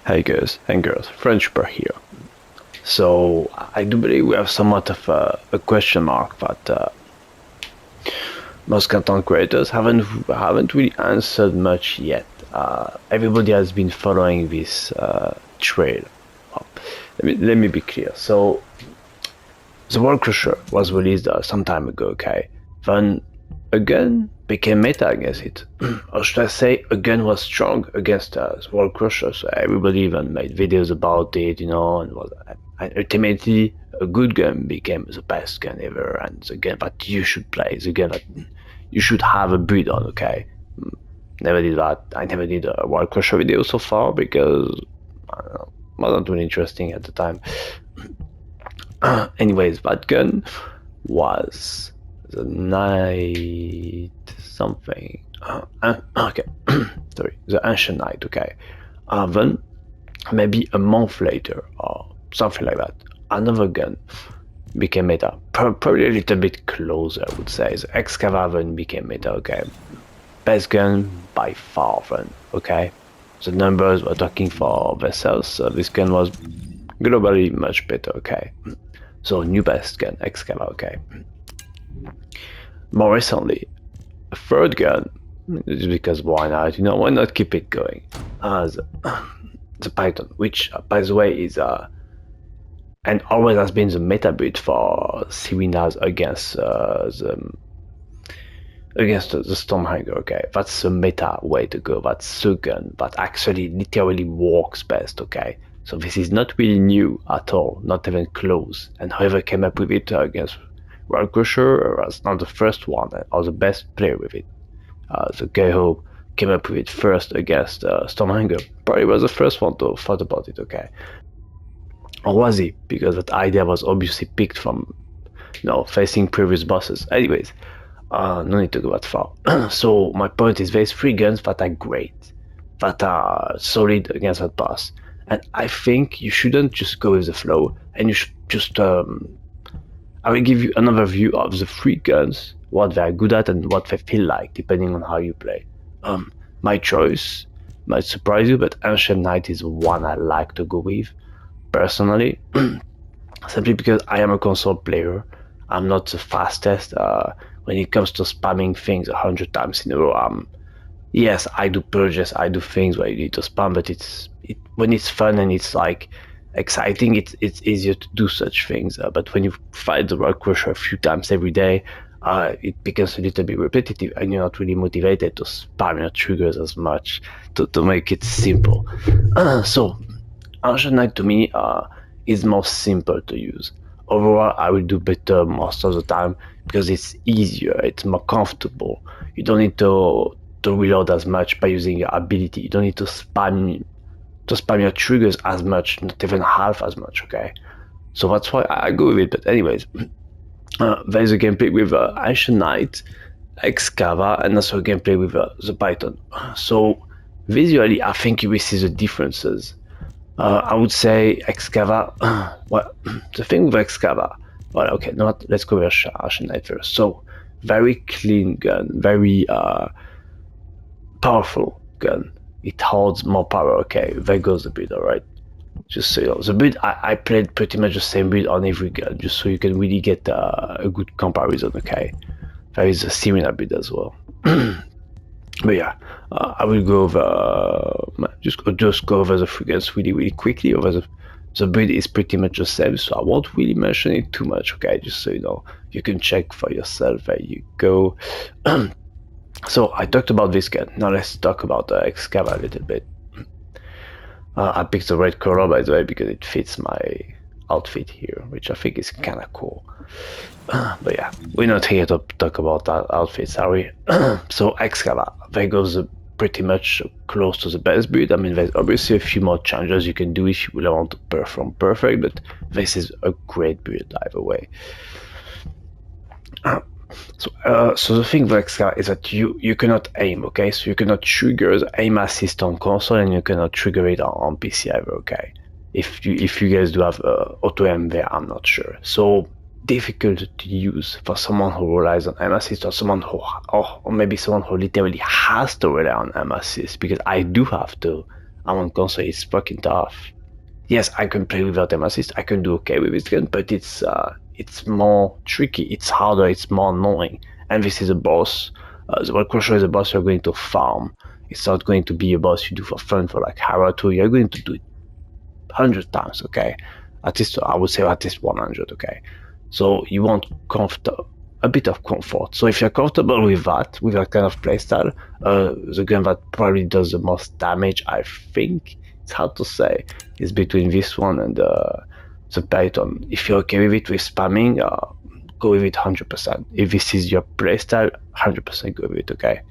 Hey guys and girls, Frenchper here. So I do believe we have somewhat of a question mark that most content creators haven't really answered much yet. Everybody has been following this trail. Well, let me be clear. So the World Crusher was released some time ago. Okay, then a gun became meta against it. Or should I say, a gun was strong against World Crusher, so everybody even made videos about it, and ultimately a good gun became the best gun ever, and the gun that you should play, the gun that you should have a build on, okay? Never did that. I never did a World Crusher video so far because, I don't know, wasn't really interesting at the time. Anyways, that gun was the night something. Okay, sorry, the ancient night. Okay, then maybe a month later or something like that, another gun became meta. Probably a little bit closer, I would say. The Excava then became meta. Okay, best gun by far. Then okay, the numbers were talking for themselves. So this gun was globally much better. Okay, so new best gun Excava. Okay. More recently, a third gun, just because why not? Why not keep it going? The Python, which, by the way, is and always has been the meta build for serenas against the Stormhanger. Okay, that's the meta way to go. That's the gun that actually literally works best. Okay, so this is not really new at all, not even close. And whoever came up with it against World Crusher was not the first one or the best player with it. The guy who came up with it first against Stormhanger probably was the first one to thought about it. Okay, or was he? Because that idea was obviously picked from facing previous bosses. Anyways, no need to go that far. So my point is, there's three guns that are great, that are solid against that boss, and I think you shouldn't just go with the flow, and you should just I will give you another view of the three guns, what they are good at and what they feel like, depending on how you play. My choice might surprise you, but Ancient Knight is one I like to go with, personally, simply because I am a console player. I'm not the fastest when it comes to spamming things 100 times in a row. Yes, I do purges, I do things where you need to spam, but when it's fun and it's like exciting, it's easier to do such things. But when you fight the World Crusher a few times every day, it becomes a little bit repetitive, and you're not really motivated to spam your triggers as much to make it simple. So, Ancient Knight to me is more simple to use. Overall, I will do better most of the time because it's easier, it's more comfortable. You don't need to reload as much by using your ability. You don't need to spam your triggers as much, not even half as much. Okay, so that's why I go with it. But anyways, there's a gameplay with Ancient Knight, Excava, and also a gameplay with the Python. So visually, I think you will see the differences. I would say Excava. Well, the thing with Excava. Well, okay, let's go with Ancient Knight first. So very clean gun, very powerful gun. It holds more power. Okay, there goes the build. All right, just so you know, the build I played pretty much the same build on every gun, just so you can really get a good comparison. Okay, there is a serena build as well. But yeah, I will go over just go over the three guns really quickly. Over the build is pretty much the same, so I won't really mention it too much. Okay, just so you know, you can check for yourself. There you go. So I talked about this gun. Now let's talk about the Excava a little bit. I picked the red color, by the way, because it fits my outfit here, which I think is kind of cool. But yeah, we're not here to talk about that outfits, are we? So Excava, there goes pretty much close to the best build. I mean, there's obviously a few more changes you can do if you really want to perform perfect, but this is a great build either way. So the thing with Excava is that you cannot aim, okay? So you cannot trigger the aim assist on console, and you cannot trigger it on PC either, okay? If you guys do have auto aim there, I'm not sure. So difficult to use for someone who relies on aim assist, or someone who, or maybe someone who literally has to rely on aim assist, because I do have to. I'm on console, it's fucking tough. Yes, I can play without aim assist. I can do okay with this gun, but it's more tricky. It's harder. It's more annoying. And this is a boss. The World Crusher is a boss you're going to farm. It's not going to be a boss you do for fun for like hour or two. You're going to do it 100 times. Okay, at least I would say at least 100. Okay, so you want a bit of comfort. So if you're comfortable with that kind of playstyle, the gun that probably does the most damage, I think, it's hard to say, is between this one and the Python. If you're okay with it with spamming, go with it 100%. If this is your playstyle, 100% go with it. Okay.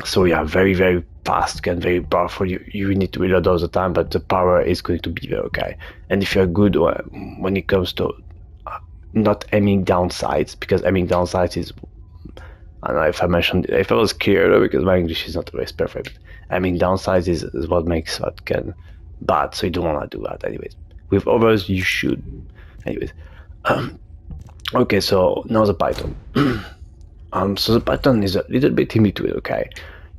So yeah, very very fast gun, very powerful. You need to reload all the time, but the power is going to be there. Okay. And if you're good when it comes to not aiming down sights, because aiming down sights is, I don't know if I mentioned it, if I was clear, because my English is not always perfect. Aiming down sights is what makes that gun bad, so you don't want to do that. Anyways, with others you should. Anyways, okay, so now the Python. So the Python is a little bit in between. Okay,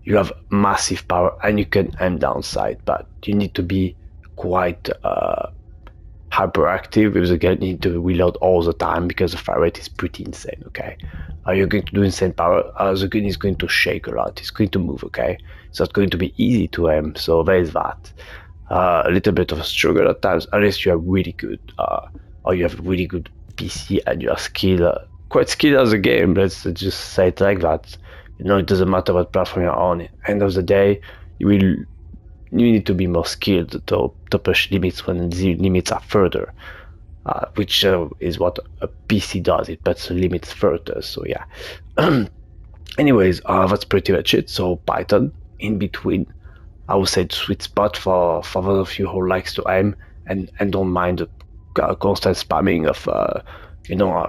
you have massive power and you can aim down sight, but you need to be quite hyperactive with the gun. You need to reload all the time because the fire rate is pretty insane. Okay, you're going to do insane power. The gun is going to shake a lot. It's going to move. Okay, it's not going to be easy to aim. So there is that. A little bit of a struggle at times, unless you are really good, or you have a really good PC and you are skilled, quite skilled as a game. Let's just say it like that. You know, it doesn't matter what platform you're on. End of the day, you need to be more skilled to push limits when the limits are further, which is what a PC does. It puts the limits further. So yeah. Anyways, that's pretty much it. So Python in between, I would say, the sweet spot for those of you who likes to aim and don't mind the constant spamming of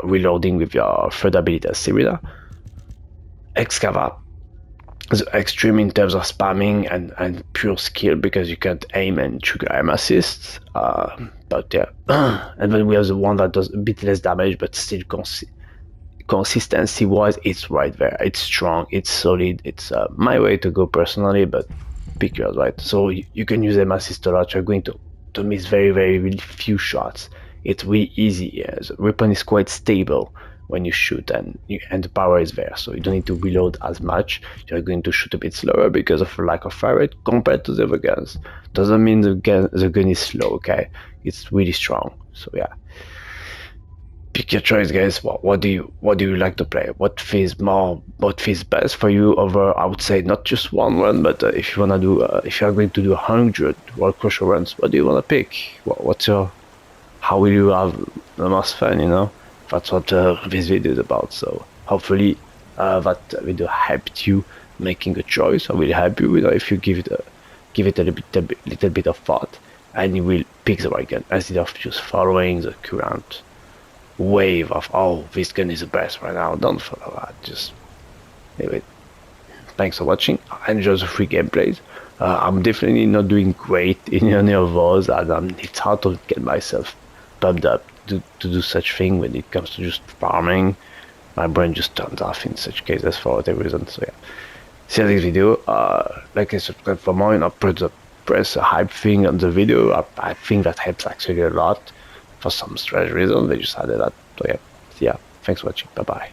reloading with your third ability as serena. Excava is extreme in terms of spamming and pure skill, because you can't aim and trigger aim assist. But yeah, and then we have the one that does a bit less damage, but still consistency wise, it's right there. It's strong, it's solid. It's my way to go personally, but pick yours, right? So you can use aim assist a lot. You're going to miss very very really few shots. It's really easy. Yeah. The weapon is quite stable when you shoot, and the power is there, so you don't need to reload as much. You're going to shoot a bit slower because of lack of fire rate compared to the other guns. Doesn't mean the gun is slow. Okay, it's really strong. So yeah, pick your choice, guys. What do you like to play? What feels best for you over, I would say, not just one run, but if you wanna do if you are going to do 100 World Crusher runs, what do you wanna pick? How will you have the most fun? That's what this video is about. So hopefully that video helped you making a choice. I will help you, if you give it a little bit of thought, and you will pick the right gun instead of just following the current wave of, oh, this gun is the best right now. Don't follow that. Just anyway. Thanks for watching. Enjoy the free gameplays. I'm definitely not doing great in any of those, and it's hard to get myself pumped up to do such thing when it comes to just farming. My brain just turns off in such cases for whatever reason. So yeah, see you next video. Like and subscribe for more. Press a hype thing on the video. I think that helps actually a lot. For some strange reason, they just added that. So yeah, thanks for watching. Bye bye.